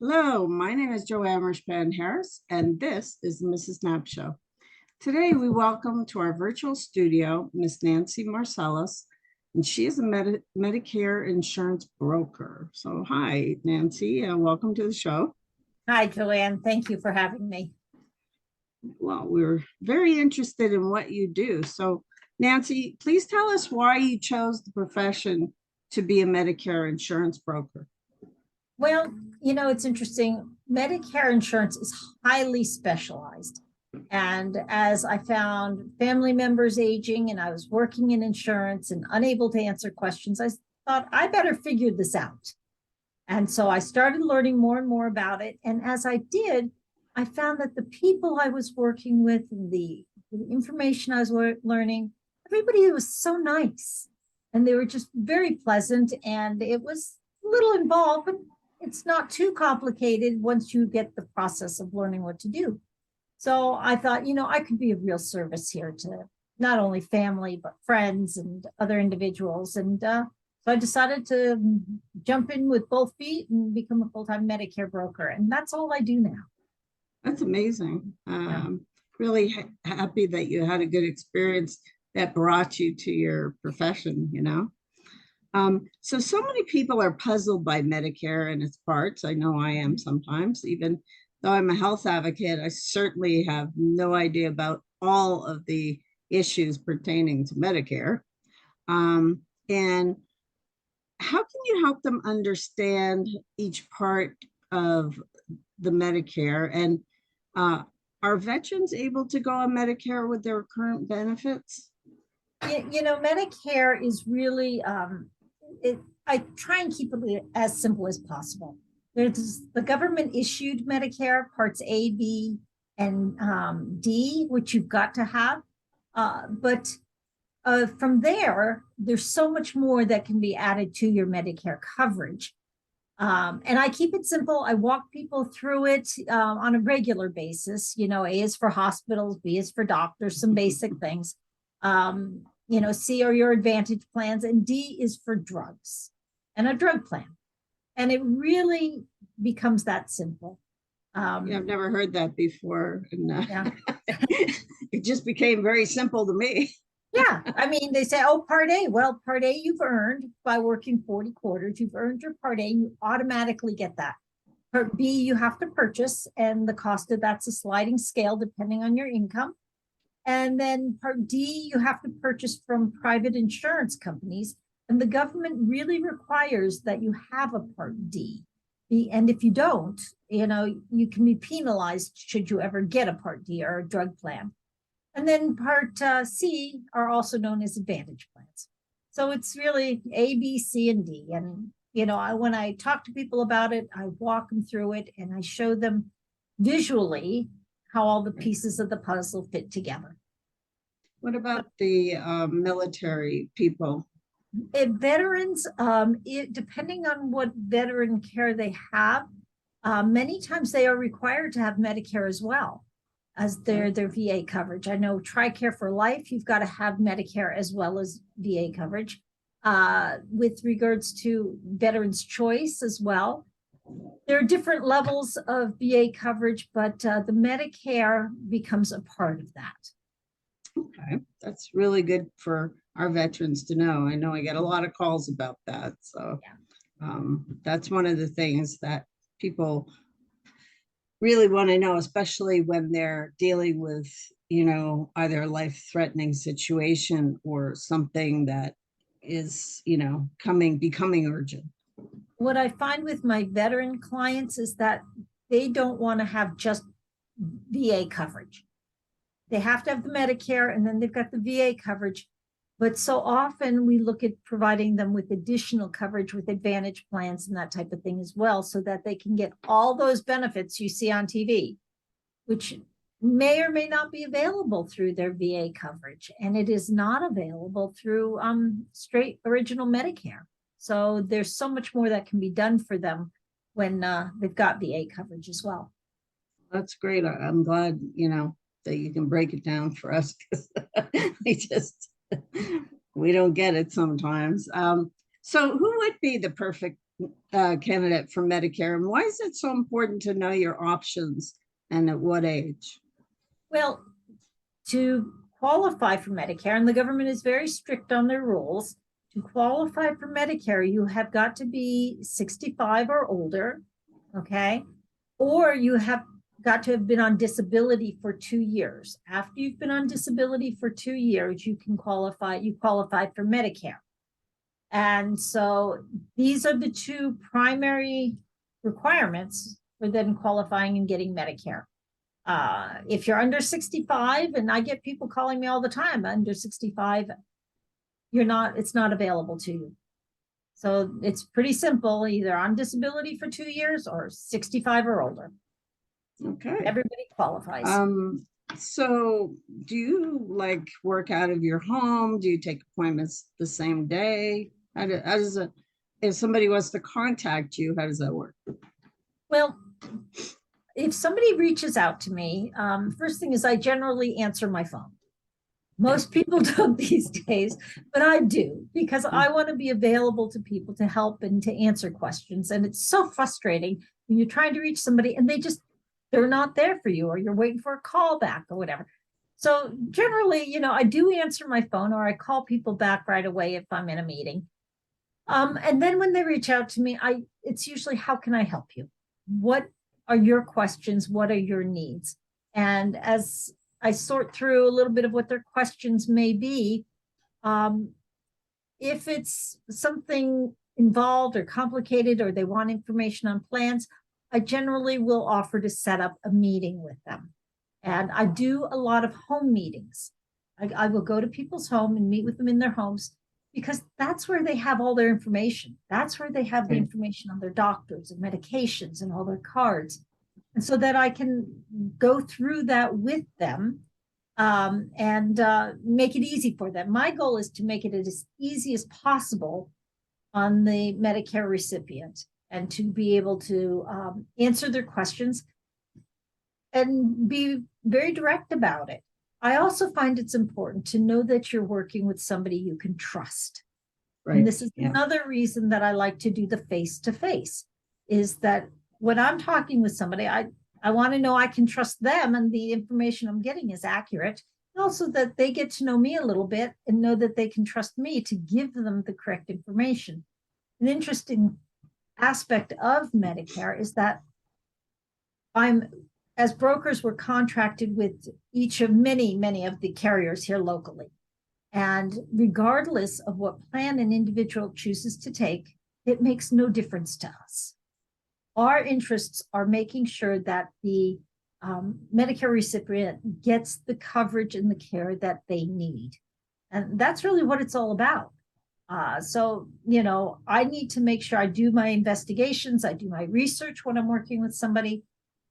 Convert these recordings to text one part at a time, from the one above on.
Hello, my name is Joanne Ryshpan-Harris, and this is the Mrs. Knapp Show. Today, we welcome to our virtual studio Miss Nancy Marcellus, and she is a Medicare Insurance Broker. So, hi, Nancy, and welcome to the show. Hi, Joanne. Thank you for having me. Well, we're very interested in what you do. So, Nancy, please tell us why you chose the profession to be a Medicare Insurance Broker. Well, it's interesting. Medicare insurance is highly specialized. And as I found family members aging and I was working in insurance and unable to answer questions, I thought I better figure this out. And so I started learning more and more about it. And as I did, I found that the people I was working with and the information I was learning, everybody was so nice. And they were just very pleasant. And it was a little involved, but it's not too complicated once you get the process of learning what to do. So I thought, I could be of real service here to not only family, but friends and other individuals. And so I decided to jump in with both feet and become a full-time Medicare broker. And that's all I do now. That's amazing. Really happy that you had a good experience that brought you to your profession, So many people are puzzled by Medicare and its parts. I know I am sometimes, even though I'm a health advocate, I certainly have no idea about all of the issues pertaining to Medicare. And how can you help them understand each part of the Medicare? And are veterans able to go on Medicare with their current benefits? Medicare is really, I try and keep it as simple as possible. There's the government issued Medicare parts A, B, and D, which you've got to have. But from there, there's so much more that can be added to your Medicare coverage. And I keep it simple. I walk people through it on a regular basis. A is for hospitals, B is for doctors, some basic things. C are your advantage plans, and D is for drugs and a drug plan. And it really becomes that simple. Yeah, I've never heard that before. And, it just became very simple to me. Yeah. I mean, they say, oh, Part A. Well, Part A you've earned by working 40 quarters. You've earned your Part A. You automatically get that. Part B, you have to purchase, and the cost of that's a sliding scale depending on your income. And then Part D, you have to purchase from private insurance companies. And the government really requires that you have a Part D. And if you don't, you can be penalized should you ever get a Part D or a drug plan. And then Part C are also known as advantage plans. So it's really A, B, C, and D. And, when I talk to people about it, I walk them through it and I show them visually how all the pieces of the puzzle fit together. What about the military people? Veterans, depending on what veteran care they have, many times they are required to have Medicare as well as their VA coverage. I know TRICARE for life, you've got to have Medicare as well as VA coverage. With regards to Veterans Choice as well, there are different levels of VA coverage, but the Medicare becomes a part of that. Okay, that's really good for our veterans to know. I know I get a lot of calls about that. So that's one of the things that people really want to know, especially when they're dealing with, either a life-threatening situation or something that is, becoming urgent. What I find with my veteran clients is that they don't want to have just VA coverage. They have to have the Medicare, and then they've got the VA coverage. But so often we look at providing them with additional coverage with advantage plans and that type of thing as well, so that they can get all those benefits you see on TV, which may or may not be available through their VA coverage. And it is not available through straight original Medicare. So there's so much more that can be done for them when they've got VA coverage as well. That's great. I'm glad, that you can break it down for us, because we don't get it sometimes. So who would be the perfect candidate for Medicare, and why is it so important to know your options and at what age? Well, to qualify for Medicare, and the government is very strict on their rules, to qualify for Medicare, you have got to be 65 or older, okay? Or you have got to have been on disability for 2 years. After you've been on disability for 2 years, you qualify for Medicare. And so these are the two primary requirements for then qualifying and getting Medicare. If you're under 65, and I get people calling me all the time, under 65, it's not available to you. So it's pretty simple, either on disability for 2 years or 65 or older. Okay. Everybody qualifies. So do you like work out of your home? Do you take appointments the same day? How does it, if somebody wants to contact you, how does that work? Well, if somebody reaches out to me, first thing is I generally answer my phone. Most people don't these days, but I do, because I want to be available to people to help and to answer questions. And it's so frustrating when you're trying to reach somebody and they're not there for you, or you're waiting for a call back or whatever. So generally, I do answer my phone, or I call people back right away if I'm in a meeting. And then when they reach out to me, it's usually, how can I help you? What are your questions? What are your needs? And as I sort through a little bit of what their questions may be, if it's something involved or complicated, or they want information on plans, I generally will offer to set up a meeting with them. And I do a lot of home meetings. I will go to people's home and meet with them in their homes, because that's where they have all their information. That's where they have the information on their doctors and medications and all their cards. And so that I can go through that with them and make it easy for them. My goal is to make it as easy as possible on the Medicare recipient, and to be able to answer their questions and be very direct about it. I also find it's important to know that you're working with somebody you can trust. Right. And this is another reason that I like to do the face-to-face, is that when I'm talking with somebody, I want to know I can trust them and the information I'm getting is accurate. And also that they get to know me a little bit and know that they can trust me to give them the correct information. An interesting aspect of Medicare is that as brokers, we're contracted with each of many of the carriers here locally. And regardless of what plan an individual chooses to take, it makes no difference to us. Our interests are making sure that the Medicare recipient gets the coverage and the care that they need. And that's really what it's all about. So, I need to make sure I do my investigations, I do my research when I'm working with somebody,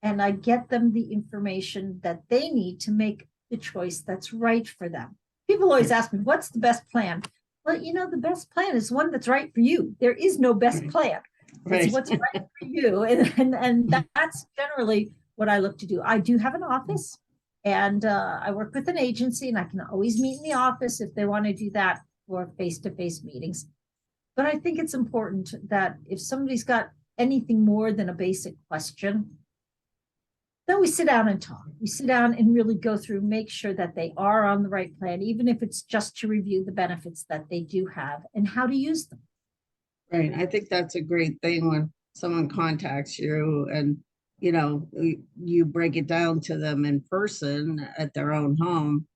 and I get them the information that they need to make the choice that's right for them. People always ask me, what's the best plan? Well, the best plan is one that's right for you. There is no best plan. It's what's right for you. And that's generally what I look to do. I do have an office, and I work with an agency, and I can always meet in the office if they want to do that for face-to-face meetings. But I think it's important that if somebody's got anything more than a basic question, then we sit down and talk. We sit down and really go through, make sure that they are on the right plan, even if it's just to review the benefits that they do have and how to use them. Right. I think that's a great thing when someone contacts you and, you break it down to them in person at their own home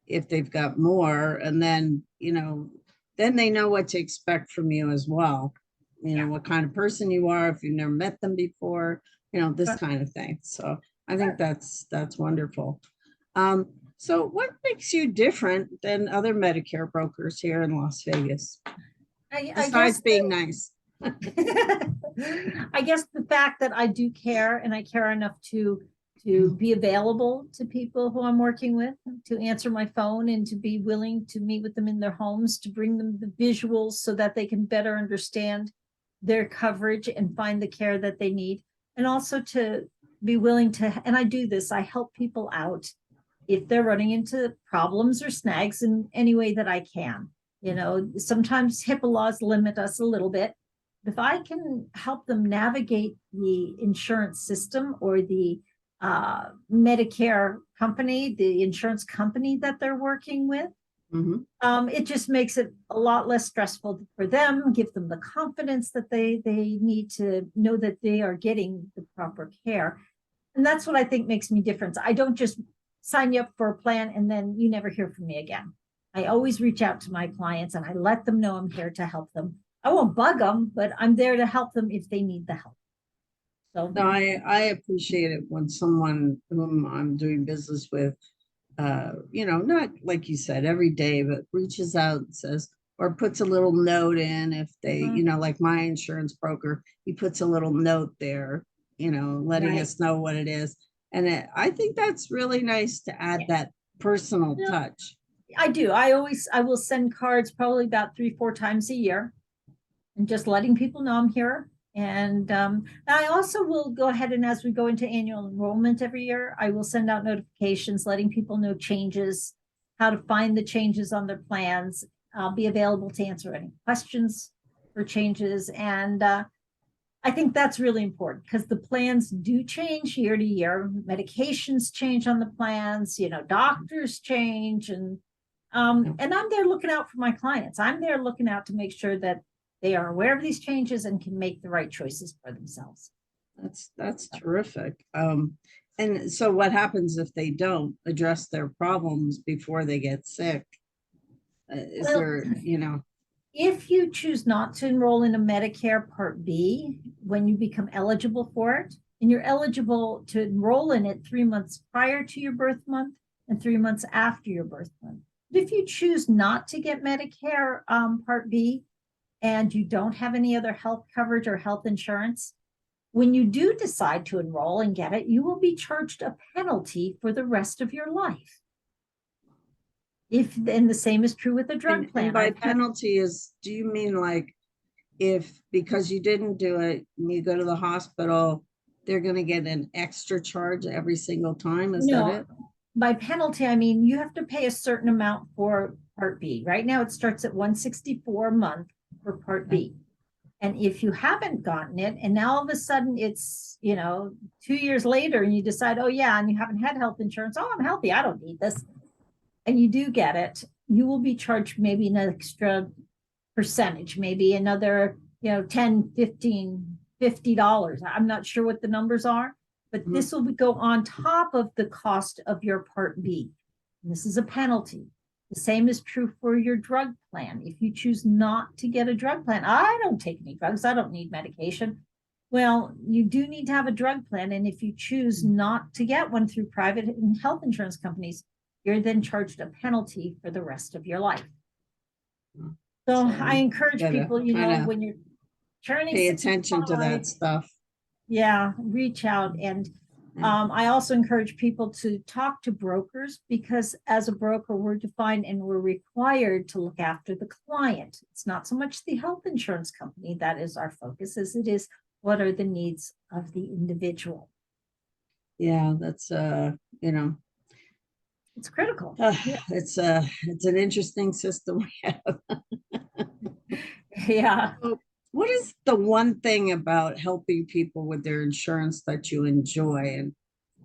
if they've got more, and then, then they know what to expect from you as well. What kind of person you are, if you've never met them before, this kind of thing. So I think that's wonderful. So what makes you different than other Medicare brokers here in Las Vegas? Besides being nice. I guess the fact that I do care, and I care enough to be available to people who I'm working with, to answer my phone, and to be willing to meet with them in their homes, to bring them the visuals so that they can better understand their coverage and find the care that they need. And also to be willing to, and I do this, I help people out if they're running into problems or snags in any way that I can. Sometimes HIPAA laws limit us a little bit, if I can help them navigate the insurance system or the Medicare company, the insurance company that they're working with, it just makes it a lot less stressful for them, give them the confidence that they need to know that they are getting the proper care. And that's what I think makes me different. I don't just sign you up for a plan and then you never hear from me again. I always reach out to my clients and I let them know I'm here to help them. I won't bug them, but I'm there to help them if they need the help. So No, I appreciate it when someone whom I'm doing business with, not like you said every day, but reaches out and says, or puts a little note in if they, like my insurance broker, he puts a little note there, letting us know what it is. And I think that's really nice to add that personal touch. I do. I will send cards probably about 3-4 times a year and just letting people know I'm here. And I also will go ahead and as we go into annual enrollment every year, I will send out notifications letting people know changes, how to find the changes on their plans. I'll be available to answer any questions for changes. And I think that's really important because the plans do change year to year. Medications change on the plans, doctors change. And I'm there looking out for my clients. I'm there looking out to make sure that they are aware of these changes and can make the right choices for themselves. That's terrific. And so what happens if they don't address their problems before they get sick? If you choose not to enroll in a Medicare Part B, when you become eligible for it, and you're eligible to enroll in it 3 months prior to your birth month and 3 months after your birth month. But if you choose not to get Medicare Part B, and you don't have any other health coverage or health insurance, when you do decide to enroll and get it, you will be charged a penalty for the rest of your life. And the same is true with a drug plan. And by penalty do you mean like because you didn't do it, and you go to the hospital, they're going to get an extra charge every single time? Is that it? By penalty, I mean you have to pay a certain amount for Part B. Right now it starts at $164 a month for Part B. And if you haven't gotten it, and now all of a sudden it's, 2 years later and you decide, oh yeah, and you haven't had health insurance, oh, I'm healthy, I don't need this. And you do get it, you will be charged maybe an extra percentage, maybe another, 10, 15, $50. I'm not sure what the numbers are, but this will go on top of the cost of your Part B. And this is a penalty. The same is true for your drug plan. If you choose not to get a drug plan, I don't take any drugs, I don't need medication. Well, you do need to have a drug plan. And if you choose not to get one through private health insurance companies, you're then charged a penalty for the rest of your life. So I encourage people, when you're turning, pay attention to that stuff. Yeah, reach out. And I also encourage people to talk to brokers because as a broker, we're defined and we're required to look after the client. It's not so much the health insurance company that is our focus as it is what are the needs of the individual. Yeah, that's, it's critical. It's an interesting system we have. Yeah. So what is the one thing about helping people with their insurance that you enjoy?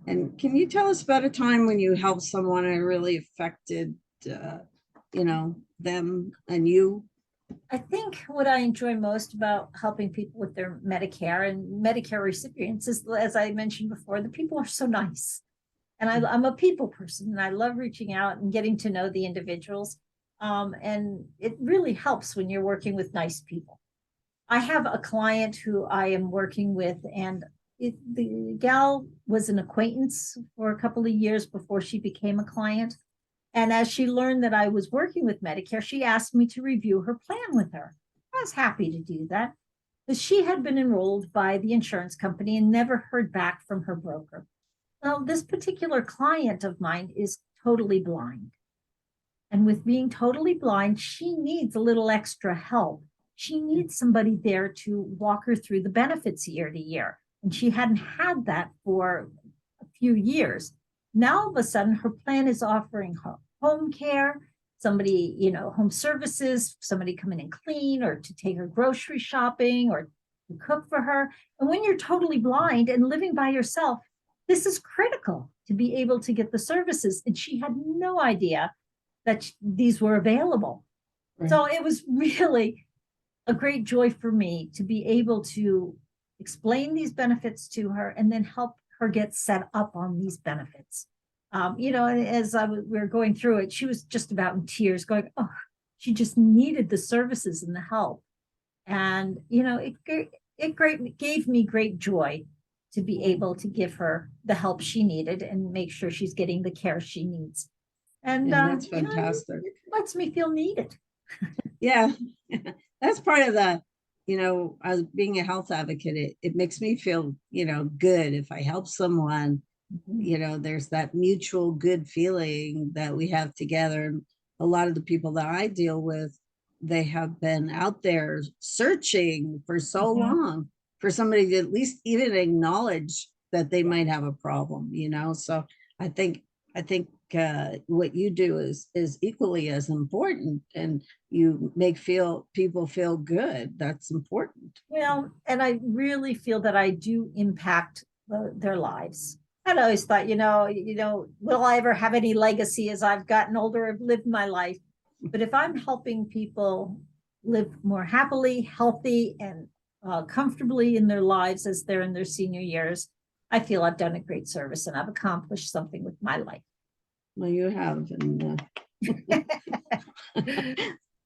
And can you tell us about a time when you helped someone and it really affected, them and you? I think what I enjoy most about helping people with their Medicare and Medicare recipients is, as I mentioned before, the people are so nice. And I'm a people person and I love reaching out and getting to know the individuals. And it really helps when you're working with nice people. I have a client who I am working with, and the gal was an acquaintance for a couple of years before she became a client. And as she learned that I was working with Medicare, she asked me to review her plan with her. I was happy to do that, because she had been enrolled by the insurance company and never heard back from her broker. Well, this particular client of mine is totally blind. And with being totally blind, she needs a little extra help. She needs somebody there to walk her through the benefits year to year. And she hadn't had that for a few years. Now, all of a sudden, her plan is offering her home care. somebody, home services, somebody come in and clean, or to take her grocery shopping, or to cook for her. And when you're totally blind and living by yourself, this is critical to be able to get the services. And she had no idea that these were available. Right. So it was really a great joy for me to be able to explain these benefits to her and then help her get set up on these benefits. As we were going through it, she was just about in tears going, oh, she just needed the services and the help. And, it gave me great joy to be able to give her the help she needed and make sure she's getting the care she needs. And that's fantastic. It lets me feel needed. Yeah, that's part of the, as being a health advocate, it makes me feel, good if I help someone. There's that mutual good feeling that we have together. And a lot of the people that I deal with, they have been out there searching for so long for somebody to at least even acknowledge that they might have a problem, So I think what you do is equally as important, and you make people feel good. That's important. Well, and I really feel that I do impact their lives. I'd always thought, will I ever have any legacy as I've gotten older? I've lived my life. But if I'm helping people live more happily, healthy, and comfortably in their lives as they're in their senior years, I feel I've done a great service and I've accomplished something with my life. Well, you have, and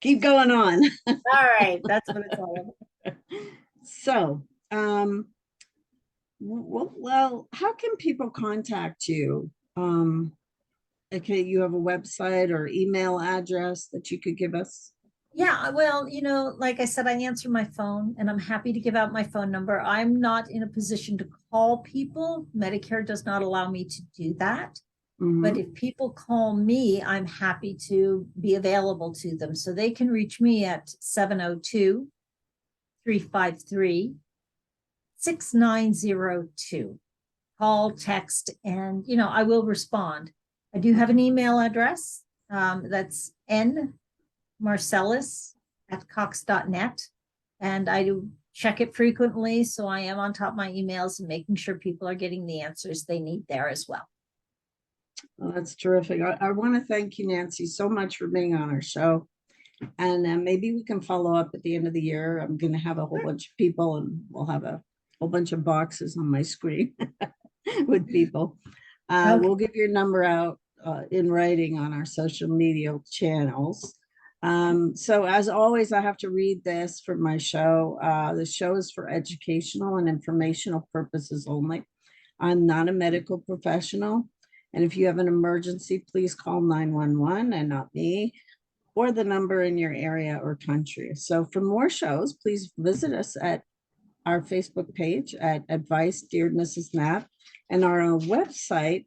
keep going on. All right, that's what it's all about. So, well, how can people contact you? Okay, you have a website or email address that you could give us? Yeah, well, like I said, I answer my phone and I'm happy to give out my phone number. I'm not in a position to call people. Medicare does not allow me to do that. But if people call me, I'm happy to be available to them. So they can reach me at 702-353-6902. Call, text, and, I will respond. I do have an email address. That's nmarcellus@cox.net. And I do check it frequently. So I am on top of my emails and making sure people are getting the answers they need there as well. Well, that's terrific. I want to thank you, Nancy, so much for being on our show. And maybe we can follow up at the end of the year. I'm going to have a whole bunch of people, and we'll have a whole bunch of boxes on my screen with people. Okay. We'll give your number out in writing on our social media channels. So as always, I have to read this for my show. The show is for educational and informational purposes only. I'm not a medical professional. And if you have an emergency, please call 911 and not me, or the number in your area or country. So for more shows, please visit us at our Facebook page at Advice Dear Mrs. Knapp, and our website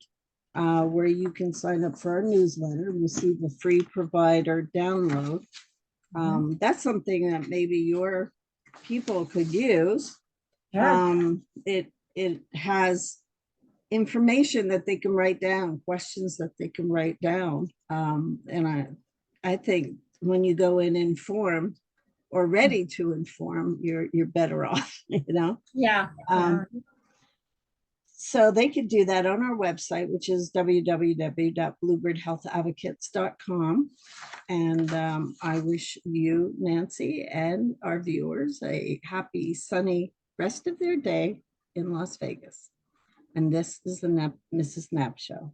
where you can sign up for our newsletter and receive a free provider download. That's something that maybe your people could use. Sure. It has information that they can write down, questions that they can write down. And I think when you go in informed or ready to inform, you're better off, Yeah. So they could do that on our website, which is www.bluebirdhealthadvocates.com. And I wish you, Nancy, and our viewers a happy, sunny rest of their day in Las Vegas. And this is the Mrs. Knapp Show.